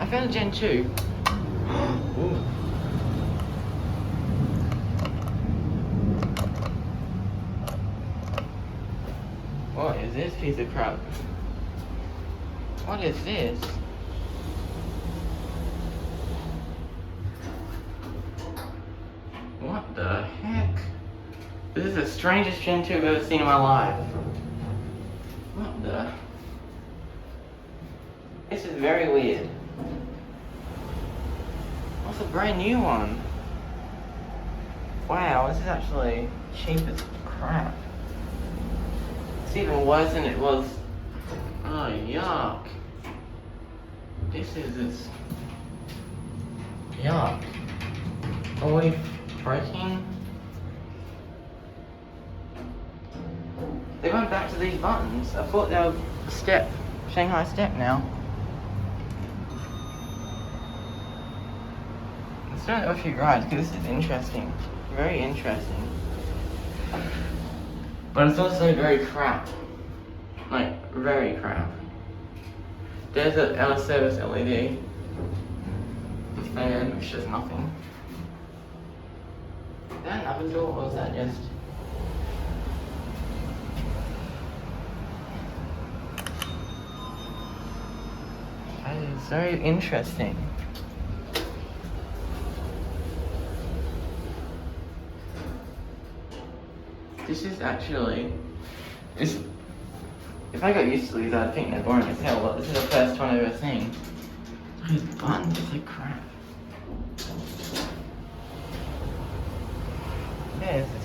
I found a Gen 2. Ooh. What is this piece of crap? What is this? What the heck? This is the strangest Gen 2 I've ever seen in my life. What the? This is very weird. What's a brand new one? Wow, this is actually cheap as crap. It's even worse than it was. Oh, yuck. This is just... yuck. Are we breaking? They went back to these buttons. I thought they were Shanghai step now. Let's do a few rides because this is interesting. Very interesting. But it's also very crap. Like, very crap. There's an out of service LED. The fan, which does nothing. Is that another door or is that just... that is very interesting. This is actually... if I got used to these, I'd think they're boring as hell, but this is the first one I've ever seen. Those buttons are like crap. There's the